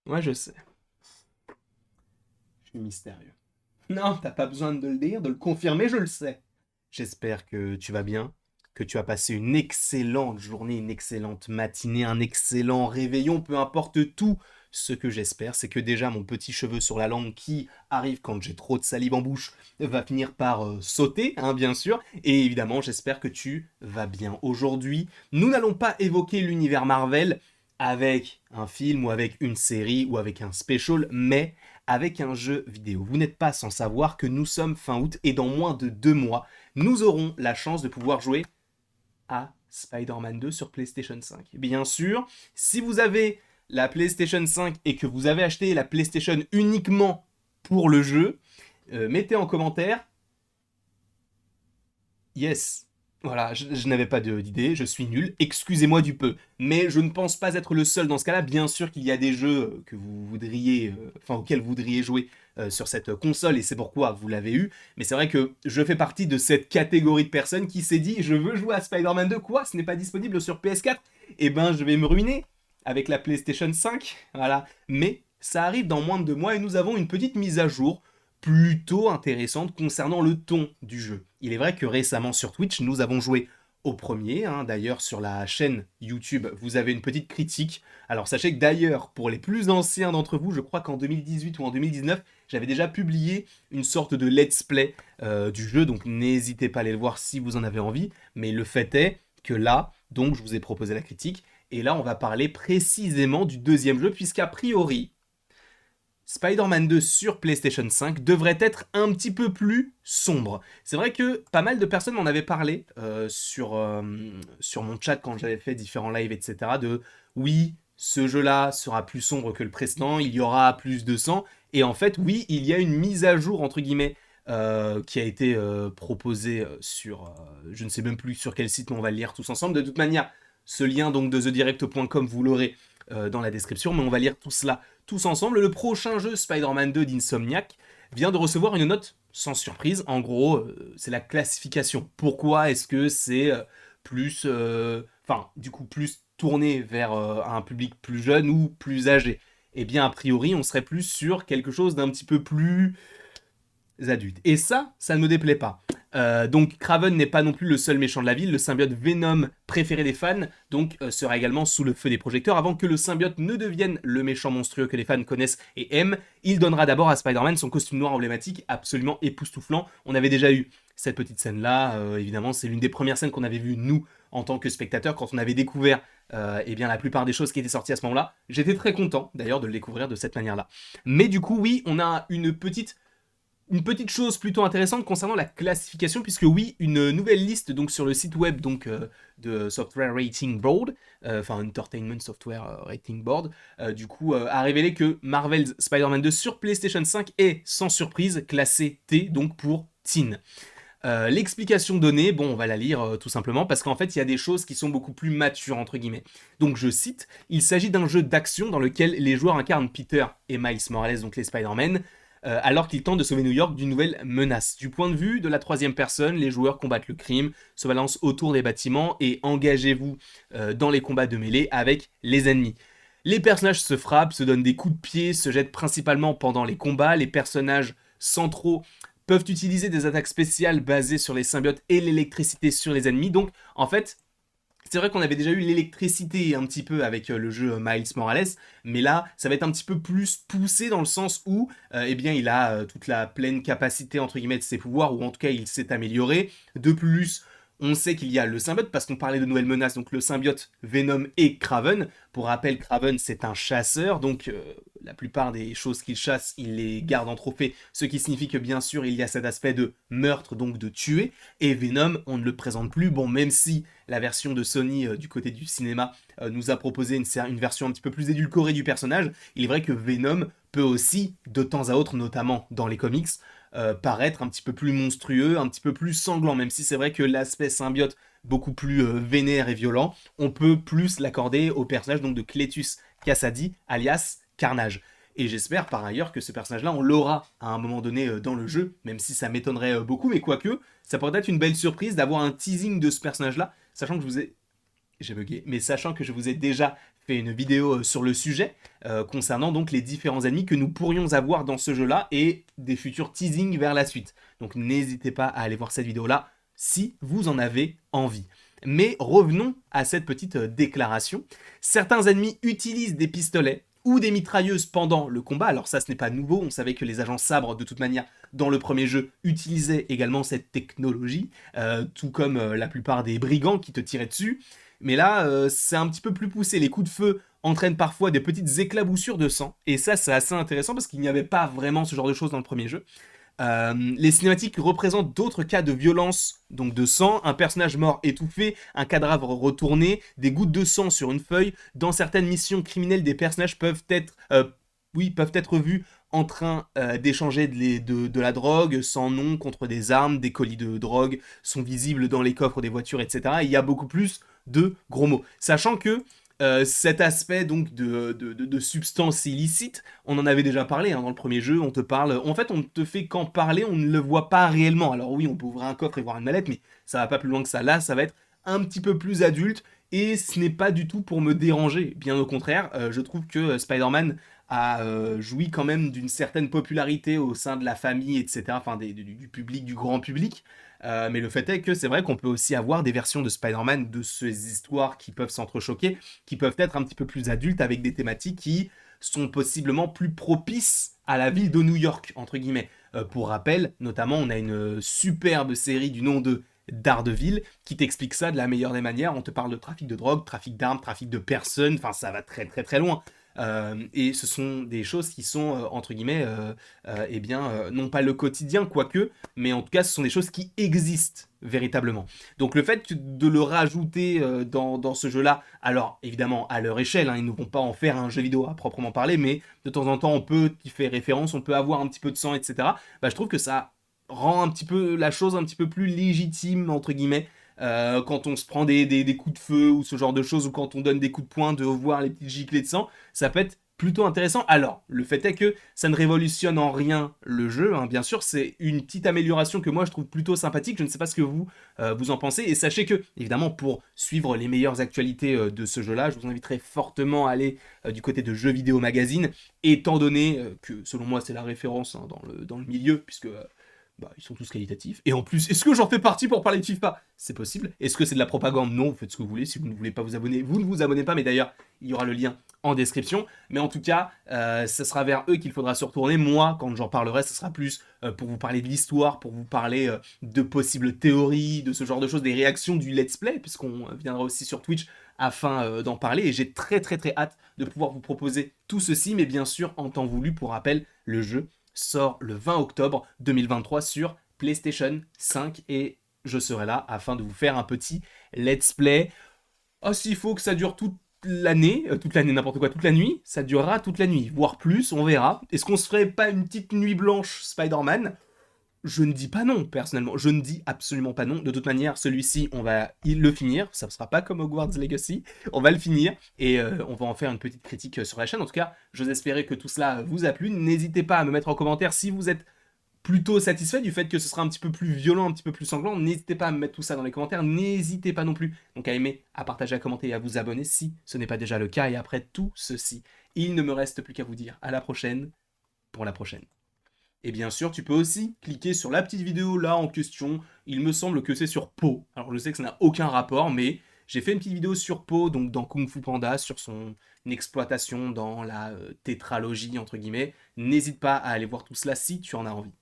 Ouais, je sais. Je suis mystérieux. Non, t'as pas besoin de le dire, de le confirmer, je le sais. J'espère que tu vas bien, que tu as passé une excellente journée, une excellente matinée, un excellent réveillon, peu importe tout. Ce que j'espère, c'est que déjà mon petit cheveu sur la langue qui arrive quand j'ai trop de salive en bouche va finir par sauter, hein, bien sûr. Et évidemment, j'espère que tu vas bien. Aujourd'hui, nous n'allons pas évoquer l'univers Marvel avec un film ou avec une série ou avec un special, mais avec un jeu vidéo. Vous n'êtes pas sans savoir que nous sommes fin août et dans moins de 2 mois, nous aurons la chance de pouvoir jouer à Spider-Man 2 sur PlayStation 5. Bien sûr, si vous avez la PlayStation 5 et que vous avez acheté la PlayStation uniquement pour le jeu, mettez en commentaire yes. Voilà, je n'avais pas d'idée, je suis nul, excusez-moi du peu. Mais je ne pense pas être le seul dans ce cas-là. Bien sûr qu'il y a des jeux que vous voudriez, enfin auxquels vous voudriez jouer sur cette console et c'est pourquoi vous l'avez eu. Mais c'est vrai que je fais partie de cette catégorie de personnes qui s'est dit je veux jouer à Spider-Man 2, quoi, ce n'est pas disponible sur PS4. Eh ben je vais me ruiner avec la PlayStation 5. Voilà. Mais ça arrive dans moins de 2 mois et nous avons une petite mise à jour plutôt intéressante concernant le ton du jeu. Il est vrai que récemment sur Twitch, nous avons joué au premier, hein. D'ailleurs sur la chaîne YouTube, vous avez une petite critique. Alors sachez que d'ailleurs, pour les plus anciens d'entre vous, je crois qu'en 2018 ou en 2019, j'avais déjà publié une sorte de let's play du jeu, donc n'hésitez pas à aller le voir si vous en avez envie. Mais le fait est que là, donc je vous ai proposé la critique, et là on va parler précisément du deuxième jeu, puisqu'a priori, Spider-Man 2 sur PlayStation 5 devrait être un petit peu plus sombre. C'est vrai que pas mal de personnes m'en avaient parlé sur mon chat quand j'avais fait différents lives, etc. De oui, ce jeu-là sera plus sombre que le précédent, il y aura plus de sang. Et en fait, oui, il y a une mise à jour, entre guillemets, qui a été proposée sur... je ne sais même plus sur quel site, mais on va le lire tous ensemble. De toute manière, ce lien donc de thedirect.com, vous l'aurez dans la description, mais on va lire tout cela tous ensemble. Le prochain jeu Spider-Man 2 d'Insomniac vient de recevoir une note sans surprise. En gros, c'est la classification. Pourquoi est-ce que c'est plus, enfin, du coup, plus tourné vers un public plus jeune ou plus âgé? Eh bien, a priori, on serait plus sur quelque chose d'un petit peu plus adultes. Et ça ne me déplaît pas. Donc Kraven n'est pas non plus le seul méchant de la ville, le symbiote Venom préféré des fans, donc sera également sous le feu des projecteurs avant que le symbiote ne devienne le méchant monstrueux que les fans connaissent et aiment. Il donnera d'abord à Spider-Man son costume noir emblématique, absolument époustouflant. On avait déjà eu cette petite scène-là, évidemment, c'est l'une des premières scènes qu'on avait vues nous en tant que spectateurs quand on avait découvert eh bien la plupart des choses qui étaient sorties à ce moment-là. J'étais très content d'ailleurs de le découvrir de cette manière-là. Mais du coup, oui, on a une petite chose plutôt intéressante concernant la classification, puisque oui, une nouvelle liste donc sur le site web donc de Software Rating Board, enfin Entertainment Software Rating Board, du coup a révélé que Marvel's Spider-Man 2 sur PlayStation 5 est sans surprise classé T, donc pour teen. L'explication donnée, bon, on va la lire tout simplement parce qu'en fait, il y a des choses qui sont beaucoup plus matures, entre guillemets. Donc, je cite, il s'agit d'un jeu d'action dans lequel les joueurs incarnent Peter et Miles Morales, donc les Spider-Man, alors qu'ils tentent de sauver New York d'une nouvelle menace. Du point de vue de la troisième personne, les joueurs combattent le crime, se balancent autour des bâtiments et engagez-vous dans les combats de mêlée avec les ennemis. Les personnages se frappent, se donnent des coups de pied, se jettent principalement pendant les combats. Les personnages centraux peuvent utiliser des attaques spéciales basées sur les symbiotes et l'électricité sur les ennemis. Donc, en fait, c'est vrai qu'on avait déjà eu l'électricité un petit peu avec le jeu Miles Morales, mais là, ça va être un petit peu plus poussé dans le sens où, eh bien, il a toute la pleine capacité entre guillemets de ses pouvoirs, ou en tout cas, il s'est amélioré. De plus, on sait qu'il y a le symbiote parce qu'on parlait de nouvelles menaces, donc le symbiote Venom et Kraven. Pour rappel, Kraven c'est un chasseur, donc la plupart des choses qu'il chasse, il les garde en trophée, ce qui signifie que bien sûr il y a cet aspect de meurtre, donc de tuer. Et Venom, on ne le présente plus, bon, même si la version de Sony du côté du cinéma nous a proposé une version un petit peu plus édulcorée du personnage, il est vrai que Venom peut aussi, de temps à autre, notamment dans les comics, paraître un petit peu plus monstrueux, un petit peu plus sanglant, même si c'est vrai que l'aspect symbiote beaucoup plus vénère et violent, on peut plus l'accorder au personnage donc de Cletus Kasady, alias Carnage. Et j'espère par ailleurs que ce personnage-là, on l'aura à un moment donné dans le jeu, même si ça m'étonnerait beaucoup, mais quoique, ça pourrait être une belle surprise d'avoir un teasing de ce personnage-là, sachant que je vous ai J'ai bugué, mais sachant que je vous ai déjà fait une vidéo sur le sujet, concernant donc les différents ennemis que nous pourrions avoir dans ce jeu-là et des futurs teasings vers la suite. Donc n'hésitez pas à aller voir cette vidéo-là si vous en avez envie. Mais revenons à cette petite déclaration. Certains ennemis utilisent des pistolets ou des mitrailleuses pendant le combat. Alors ça, ce n'est pas nouveau. On savait que les agents sabres, de toute manière, dans le premier jeu, utilisaient également cette technologie, tout comme la plupart des brigands qui te tiraient dessus. Mais là, c'est un petit peu plus poussé. Les coups de feu entraînent parfois des petites éclaboussures de sang. Et ça, c'est assez intéressant parce qu'il n'y avait pas vraiment ce genre de choses dans le premier jeu. Les cinématiques représentent d'autres cas de violence, donc de sang, un personnage mort étouffé, un cadavre retourné, des gouttes de sang sur une feuille. Dans certaines missions criminelles, des personnages peuvent être vus en train d'échanger de la drogue, sans nom, contre des armes, des colis de drogue sont visibles dans les coffres des voitures, etc. Et il y a beaucoup plus de gros mots. Sachant que cet aspect donc de substances illicites, on en avait déjà parlé dans le premier jeu, on te parle, en fait on ne te fait qu'en parler, on ne le voit pas réellement. Alors oui, on peut ouvrir un coffre et voir une mallette, mais ça va pas plus loin que ça. Là, ça va être un petit peu plus adulte, et ce n'est pas du tout pour me déranger, bien au contraire. Je trouve que Spider-Man a joui quand même d'une certaine popularité au sein de la famille, etc., enfin du public, du grand public. Mais le fait est que c'est vrai qu'on peut aussi avoir des versions de Spider-Man, de ces histoires qui peuvent s'entrechoquer, qui peuvent être un petit peu plus adultes, avec des thématiques qui sont possiblement plus propices à la ville de New York, entre guillemets. Pour rappel, notamment, on a une superbe série du nom de Daredevil qui t'explique ça de la meilleure des manières. On te parle de trafic de drogue, trafic d'armes, trafic de personnes, enfin ça va très très très loin. Et ce sont des choses qui sont, entre guillemets, non pas le quotidien, quoique, mais en tout cas, ce sont des choses qui existent véritablement. Donc le fait de le rajouter dans ce jeu-là, alors évidemment à leur échelle, hein, ils ne vont pas en faire un jeu vidéo à proprement parler, mais de temps en temps, on peut y faire référence, on peut avoir un petit peu de sang, etc. Bah, je trouve que ça rend un petit peu la chose un petit peu plus légitime, entre guillemets, quand on se prend des coups de feu ou ce genre de choses, ou quand on donne des coups de poing, de voir les petites giclées de sang, ça peut être plutôt intéressant. Alors, le fait est que ça ne révolutionne en rien le jeu, hein. Bien sûr, c'est une petite amélioration que moi je trouve plutôt sympathique. Je ne sais pas ce que vous en pensez. Et sachez que, évidemment, pour suivre les meilleures actualités de ce jeu-là, je vous inviterai fortement à aller du côté de Jeux Vidéo Magazine, étant donné que, selon moi, c'est la référence, hein, dans le milieu, puisque bah, ils sont tous qualitatifs. Et en plus, est-ce que j'en fais partie pour parler de FIFA? C'est possible. Est-ce que c'est de la propagande? Non, vous faites ce que vous voulez. Si vous ne voulez pas vous abonner, vous ne vous abonnez pas. Mais d'ailleurs, il y aura le lien en description. Mais en tout cas, ce sera vers eux qu'il faudra se retourner. Moi, quand j'en parlerai, ce sera plus pour vous parler de l'histoire, pour vous parler de possibles théories, de ce genre de choses, des réactions du let's play, puisqu'on viendra aussi sur Twitch afin d'en parler. Et j'ai très très très hâte de pouvoir vous proposer tout ceci. Mais bien sûr, en temps voulu, pour rappel, le jeu sort le 20 octobre 2023 sur PlayStation 5 et je serai là afin de vous faire un petit let's play. Oh, s'il faut que ça dure toute l'année, n'importe quoi, toute la nuit, ça durera toute la nuit, voire plus, on verra. Est-ce qu'on se ferait pas une petite nuit blanche Spider-Man? Je ne dis pas non, personnellement. Je ne dis absolument pas non. De toute manière, celui-ci, on va le finir. Ça ne sera pas comme Hogwarts Legacy. On va le finir et on va en faire une petite critique sur la chaîne. En tout cas, j'ose espérer que tout cela vous a plu. N'hésitez pas à me mettre en commentaire si vous êtes plutôt satisfait du fait que ce sera un petit peu plus violent, un petit peu plus sanglant. N'hésitez pas à me mettre tout ça dans les commentaires. N'hésitez pas non plus donc à aimer, à partager, à commenter et à vous abonner si ce n'est pas déjà le cas. Et après tout ceci, il ne me reste plus qu'à vous dire à la prochaine pour la prochaine. Et bien sûr, tu peux aussi cliquer sur la petite vidéo là en question. Il me semble que c'est sur Po. Alors je sais que ça n'a aucun rapport, mais j'ai fait une petite vidéo sur Po, donc dans Kung Fu Panda, sur son exploitation dans la tétralogie, entre guillemets. N'hésite pas à aller voir tout cela si tu en as envie.